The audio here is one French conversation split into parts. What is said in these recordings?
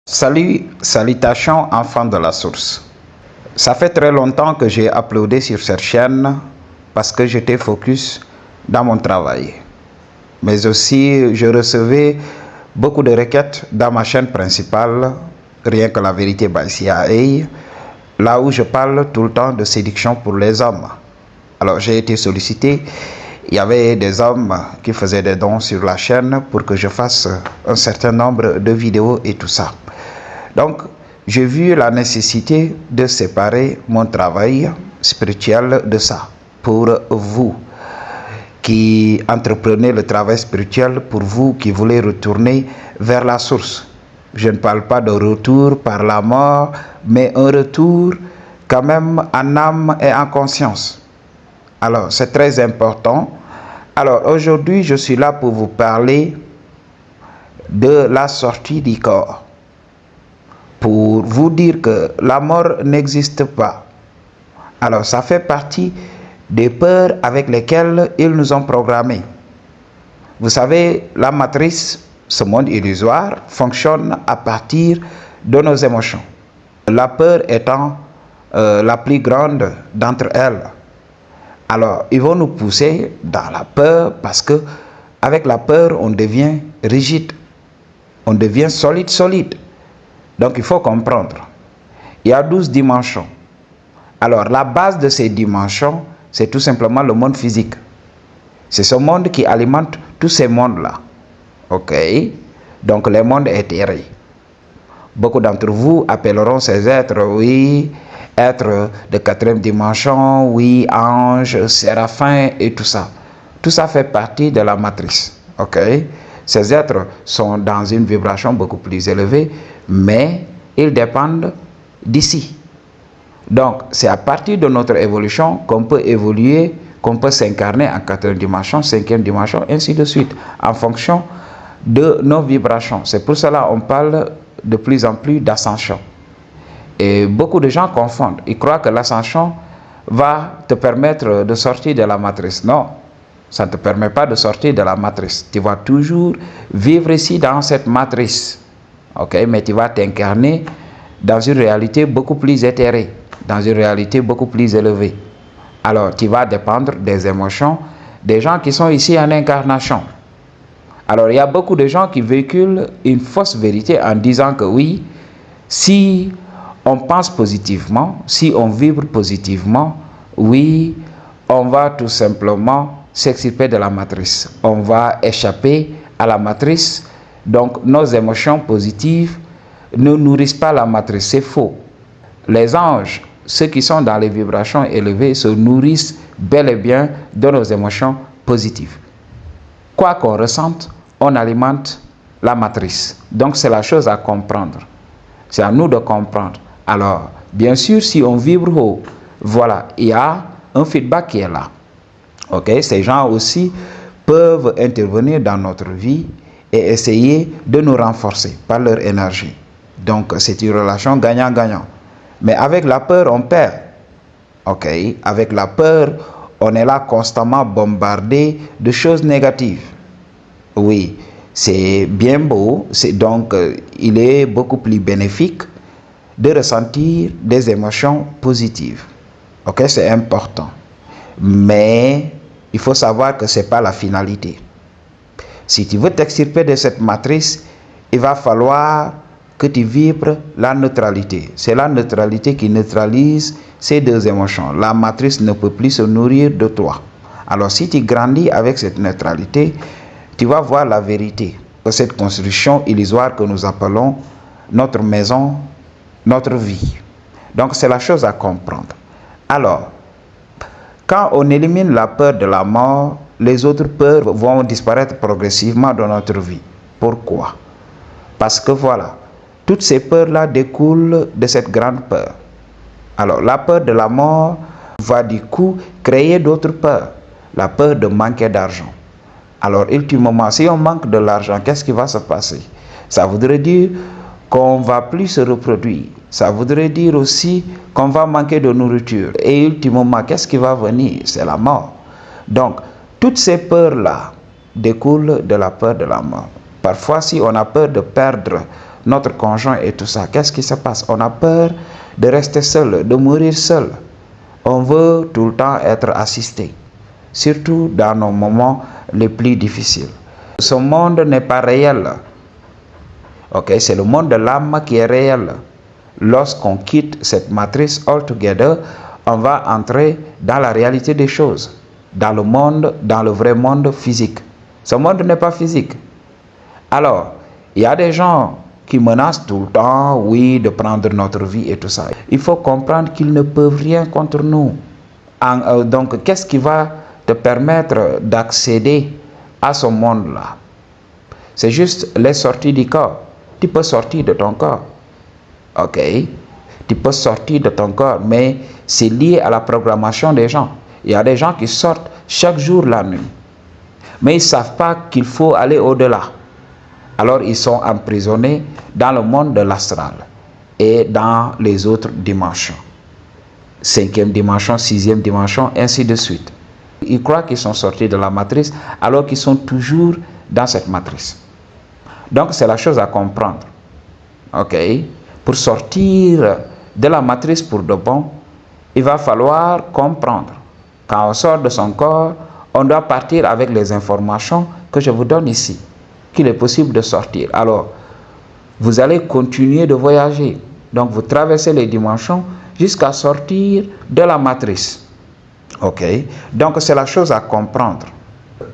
Salut, salutations enfants de la source. Ça fait très longtemps que j'ai uploadé sur cette chaîne parce que j'étais focus dans mon travail. Mais aussi, je recevais beaucoup de requêtes dans ma chaîne principale, Rien que la vérité by CIA, là où je parle tout le temps de séduction pour les hommes. Alors j'ai été sollicité. Il y avait des hommes qui faisaient des dons sur la chaîne pour que je fasse un certain nombre de vidéos et tout ça. Donc, j'ai vu la nécessité de séparer mon travail spirituel de ça. Pour vous qui entreprenez le travail spirituel, pour vous qui voulez retourner vers la source. Je ne parle pas de retour par la mort, mais un retour quand même en âme et en conscience. Alors, c'est très important. Alors, aujourd'hui, je suis là pour vous parler de la sortie du corps. Pour vous dire que la mort n'existe pas. Alors, ça fait partie des peurs avec lesquelles ils nous ont programmés. Vous savez, la matrice, ce monde illusoire, fonctionne à partir de nos émotions. La peur étant la plus grande d'entre elles. Alors, ils vont nous pousser dans la peur parce que avec la peur, on devient rigide. On devient solide. Donc, il faut comprendre. Il y a 12 dimensions. Alors, la base de ces dimensions, c'est tout simplement le monde physique. C'est ce monde qui alimente tous ces mondes-là. OK? Donc, les mondes éthérés. Beaucoup d'entre vous appelleront ces êtres, oui, êtres de 4e dimension, oui, anges, séraphins et tout ça. Tout ça fait partie de la matrice. OK? Ces êtres sont dans une vibration beaucoup plus élevée, mais ils dépendent d'ici. Donc, c'est à partir de notre évolution qu'on peut évoluer, qu'on peut s'incarner en 4e dimension, 5e dimension, ainsi de suite, en fonction de nos vibrations. C'est pour cela qu'on parle de plus en plus d'ascension. Et beaucoup de gens confondent. Ils croient que l'ascension va te permettre de sortir de la matrice. Non, ça ne te permet pas de sortir de la matrice. Tu vas toujours vivre ici dans cette matrice. OK, mais tu vas t'incarner dans une réalité beaucoup plus éthérée, dans une réalité beaucoup plus élevée. Alors, tu vas dépendre des émotions des gens qui sont ici en incarnation. Alors, il y a beaucoup de gens qui véhiculent une fausse vérité en disant que oui, si on pense positivement, si on vibre positivement, oui, on va tout simplement s'extirper de la matrice. On va échapper à la matrice. Donc, nos émotions positives ne nourrissent pas la matrice. C'est faux. Les anges, ceux qui sont dans les vibrations élevées, se nourrissent bel et bien de nos émotions positives. Quoi qu'on ressente, on alimente la matrice. Donc, c'est la chose à comprendre. C'est à nous de comprendre. Alors, bien sûr, si on vibre haut, voilà, il y a un feedback qui est là. OK? Ces gens aussi peuvent intervenir dans notre vie et essayer de nous renforcer par leur énergie. Donc, c'est une relation gagnant-gagnant. Mais avec la peur, on perd. OK? Avec la peur, on est là constamment bombardé de choses négatives. Oui, c'est bien beau. Donc, il est beaucoup plus bénéfique de ressentir des émotions positives. OK? C'est important. Mais il faut savoir que ce n'est pas la finalité. Si tu veux t'extirper de cette matrice, il va falloir que tu vibres la neutralité. C'est la neutralité qui neutralise ces deux émotions. La matrice ne peut plus se nourrir de toi. Alors si tu grandis avec cette neutralité, tu vas voir la vérité de cette construction illusoire que nous appelons notre maison, notre vie. Donc c'est la chose à comprendre. Alors, quand on élimine la peur de la mort, les autres peurs vont disparaître progressivement dans notre vie. Pourquoi? Parce que voilà, toutes ces peurs-là découlent de cette grande peur. Alors, la peur de la mort va du coup créer d'autres peurs. La peur de manquer d'argent. Alors, ultimement, si on manque de l'argent, qu'est-ce qui va se passer? Ça voudrait dire qu'on ne va plus se reproduire. Ça voudrait dire aussi qu'on va manquer de nourriture. Et ultimement, qu'est-ce qui va venir? C'est la mort. Donc, toutes ces peurs-là découlent de la peur de la mort. Parfois, si on a peur de perdre notre conjoint et tout ça. Qu'est-ce qui se passe? On a peur de rester seul, de mourir seul. On veut tout le temps être assisté, surtout dans nos moments les plus difficiles. Ce monde n'est pas réel. Ok, c'est le monde de l'âme qui est réel. Lorsqu'on quitte cette matrice altogether, on va entrer dans la réalité des choses, dans le monde, dans le vrai monde physique. Ce monde n'est pas physique. Alors, il y a des gens qui menacent tout le temps, oui, de prendre notre vie et tout ça. Il faut comprendre qu'ils ne peuvent rien contre nous. Donc, qu'est-ce qui va te permettre d'accéder à ce monde-là? C'est juste les sorties du corps. Tu peux sortir de ton corps. Ok? Tu peux sortir de ton corps, mais c'est lié à la programmation des gens. Il y a des gens qui sortent chaque jour la nuit, mais ils ne savent pas qu'il faut aller au-delà. Alors ils sont emprisonnés dans le monde de l'astral et dans les autres dimensions. 5e dimension, 6e dimension, ainsi de suite. Ils croient qu'ils sont sortis de la matrice alors qu'ils sont toujours dans cette matrice. Donc c'est la chose à comprendre. Ok? Pour sortir de la matrice pour de bon, il va falloir comprendre. Quand on sort de son corps, on doit partir avec les informations que je vous donne ici, qu'il est possible de sortir. Alors, vous allez continuer de voyager. Donc, vous traversez les dimensions jusqu'à sortir de la matrice. Ok? Donc, c'est la chose à comprendre.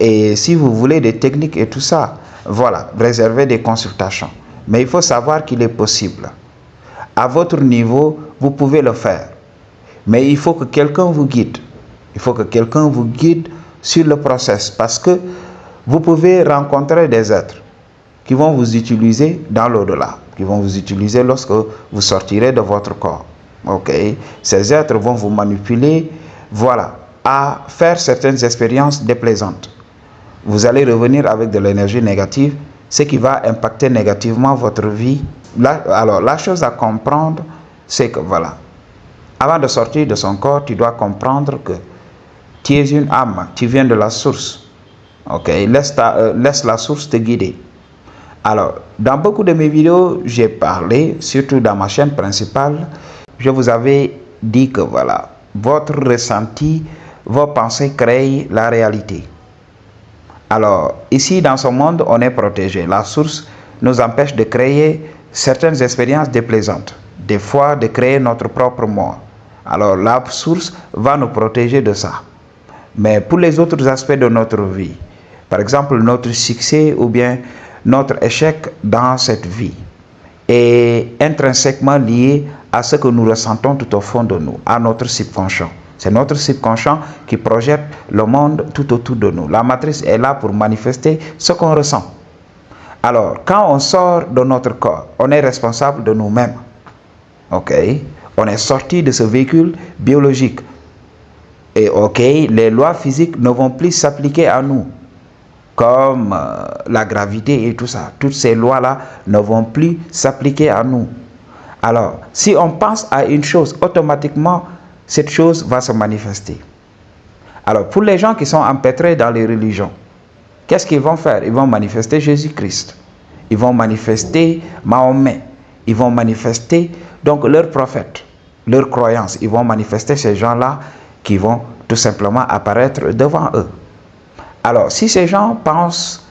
Et si vous voulez des techniques et tout ça, voilà, réservez des consultations. Mais il faut savoir qu'il est possible. À votre niveau, vous pouvez le faire. Mais il faut que quelqu'un vous guide. Il faut que quelqu'un vous guide sur le process. Parce que vous pouvez rencontrer des êtres qui vont vous utiliser dans l'au-delà. Qui vont vous utiliser lorsque vous sortirez de votre corps. Ok? Ces êtres vont vous manipuler, voilà, à faire certaines expériences déplaisantes. Vous allez revenir avec de l'énergie négative, ce qui va impacter négativement votre vie. Alors, la chose à comprendre, c'est que, voilà, avant de sortir de son corps, tu dois comprendre que tu es une âme, tu viens de la source. Ok, laisse la source te guider. Alors, dans beaucoup de mes vidéos, j'ai parlé, surtout dans ma chaîne principale, je vous avais dit que, voilà, votre ressenti, vos pensées créent la réalité. Alors, ici, dans ce monde, on est protégé. La source nous empêche de créer certaines expériences déplaisantes. Des fois, de créer notre propre mort. Alors, la source va nous protéger de ça. Mais pour les autres aspects de notre vie, par exemple, notre succès ou bien notre échec dans cette vie, est intrinsèquement lié à ce que nous ressentons tout au fond de nous, à notre subconscient. C'est notre subconscient qui projette le monde tout autour de nous. La matrice est là pour manifester ce qu'on ressent. Alors, quand on sort de notre corps, on est responsable de nous-mêmes. Ok? On est sorti de ce véhicule biologique. Et ok, les lois physiques ne vont plus s'appliquer à nous. Comme la gravité et tout ça. Toutes ces lois-là ne vont plus s'appliquer à nous. Alors, si on pense à une chose, automatiquement, cette chose va se manifester. Alors, pour les gens qui sont empêtrés dans les religions, qu'est-ce qu'ils vont faire? Ils vont manifester Jésus-Christ. Ils vont manifester Mahomet. Ils vont manifester donc leurs prophètes, leurs croyances. Ils vont manifester ces gens-là qui vont tout simplement apparaître devant eux. Alors, si ces gens pensent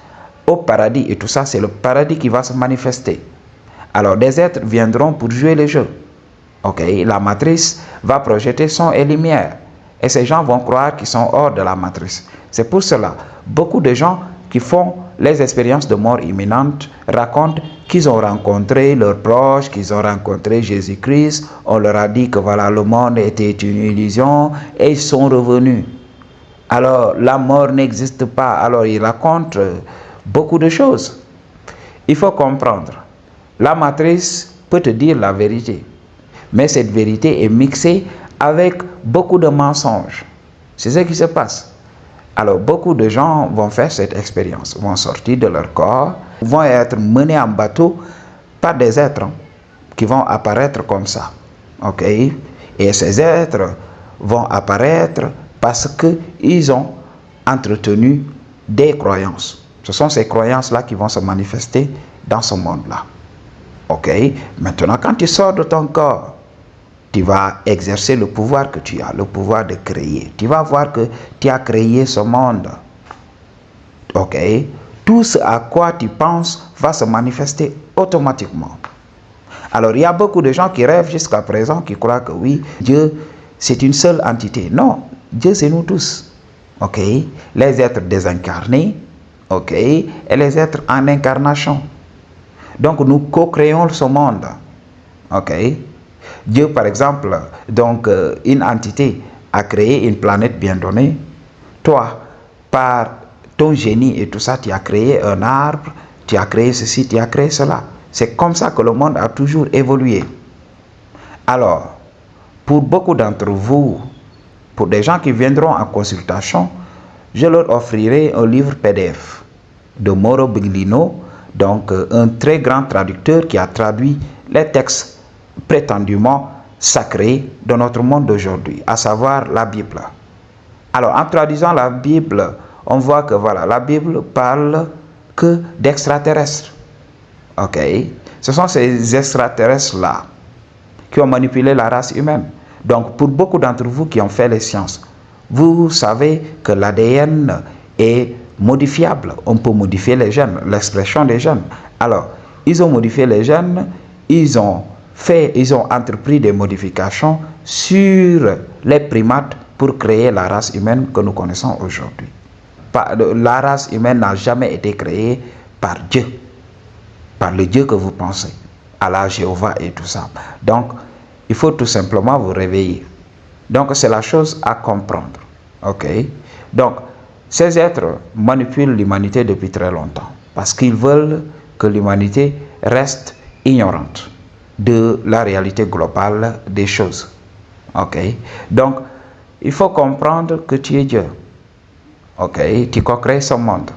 au paradis et tout ça, c'est le paradis qui va se manifester. Alors, des êtres viendront pour jouer le jeu. Ok, la matrice va projeter son et lumière. Et ces gens vont croire qu'ils sont hors de la matrice. C'est pour cela, beaucoup de gens qui font les expériences de mort imminente racontent qu'ils ont rencontré leurs proches, qu'ils ont rencontré Jésus-Christ. On leur a dit que voilà, le monde était une illusion et ils sont revenus. Alors, la mort n'existe pas. Alors, ils racontent beaucoup de choses. Il faut comprendre. La matrice peut te dire la vérité. Mais cette vérité est mixée avec beaucoup de mensonges. C'est ce qui se passe. Alors, beaucoup de gens vont faire cette expérience, vont sortir de leur corps, vont être menés en bateau par des êtres qui vont apparaître comme ça. Ok? Et ces êtres vont apparaître parce qu'ils ont entretenu des croyances. Ce sont ces croyances-là qui vont se manifester dans ce monde-là. Ok? Maintenant, quand tu sors de ton corps, tu vas exercer le pouvoir que tu as, le pouvoir de créer. Tu vas voir que tu as créé ce monde. Ok? Tout ce à quoi tu penses va se manifester automatiquement. Alors, il y a beaucoup de gens qui rêvent jusqu'à présent, qui croient que oui, Dieu, c'est une seule entité. Non, Dieu, c'est nous tous. Ok? Les êtres désincarnés, ok? Et les êtres en incarnation. Donc, nous co-créons ce monde. Ok? Dieu, par exemple, donc, une entité a créé une planète bien donnée. Toi, par ton génie et tout ça, tu as créé un arbre, tu as créé ceci, tu as créé cela. C'est comme ça que le monde a toujours évolué. Alors, pour beaucoup d'entre vous, pour des gens qui viendront en consultation, je leur offrirai un livre PDF de Mauro Biglino, donc un très grand traducteur qui a traduit les textes prétendument sacrés de notre monde d'aujourd'hui, à savoir la Bible. Alors, en traduisant la Bible, on voit que voilà, la Bible parle que d'extraterrestres. Ok? Ce sont ces extraterrestres-là qui ont manipulé la race humaine. Donc, pour beaucoup d'entre vous qui ont fait les sciences, vous savez que l'ADN est modifiable. On peut modifier les gènes, l'expression des gènes. Alors, ils ont modifié les gènes, ils ont entrepris des modifications sur les primates pour créer la race humaine que nous connaissons aujourd'hui. La race humaine n'a jamais été créée par Dieu, par le Dieu que vous pensez, Allah, Jéhovah et tout ça. Donc, il faut tout simplement vous réveiller. Donc, c'est la chose à comprendre. Ok? Donc, ces êtres manipulent l'humanité depuis très longtemps parce qu'ils veulent que l'humanité reste ignorante de la réalité globale des choses. Ok? Donc, il faut comprendre que tu es Dieu. Ok? Tu co-crées ce monde.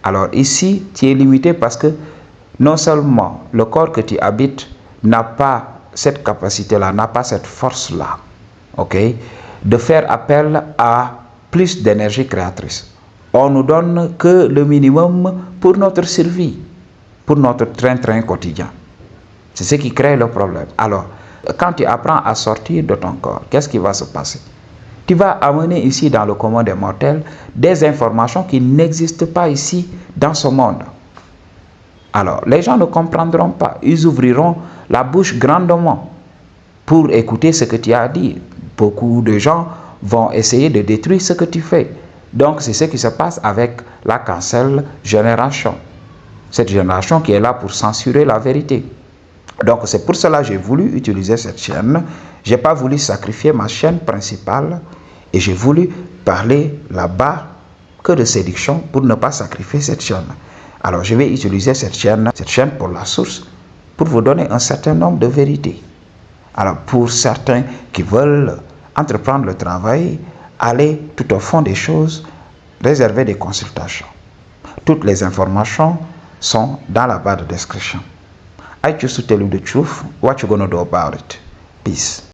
Alors ici, tu es limité parce que non seulement le corps que tu habites n'a pas cette capacité-là, n'a pas cette force-là, ok, de faire appel à plus d'énergie créatrice. On nous donne que le minimum pour notre survie, pour notre train-train quotidien. C'est ce qui crée le problème. Alors, quand tu apprends à sortir de ton corps, qu'est-ce qui va se passer? Tu vas amener ici dans le commun des mortels des informations qui n'existent pas ici dans ce monde. Alors, les gens ne comprendront pas. Ils ouvriront la bouche grandement pour écouter ce que tu as dit. Beaucoup de gens vont essayer de détruire ce que tu fais. Donc, c'est ce qui se passe avec la cancel génération. Cette génération qui est là pour censurer la vérité. Donc, c'est pour cela que j'ai voulu utiliser cette chaîne. Je n'ai pas voulu sacrifier ma chaîne principale et j'ai voulu parler là-bas que de séduction pour ne pas sacrifier cette chaîne. Alors, je vais utiliser cette chaîne pour la source, pour vous donner un certain nombre de vérités. Alors, pour certains qui veulent entreprendre le travail, aller tout au fond des choses, réserver des consultations. Toutes les informations sont dans la barre de description. I choose to tell you the truth, what you're going to do about it. Peace.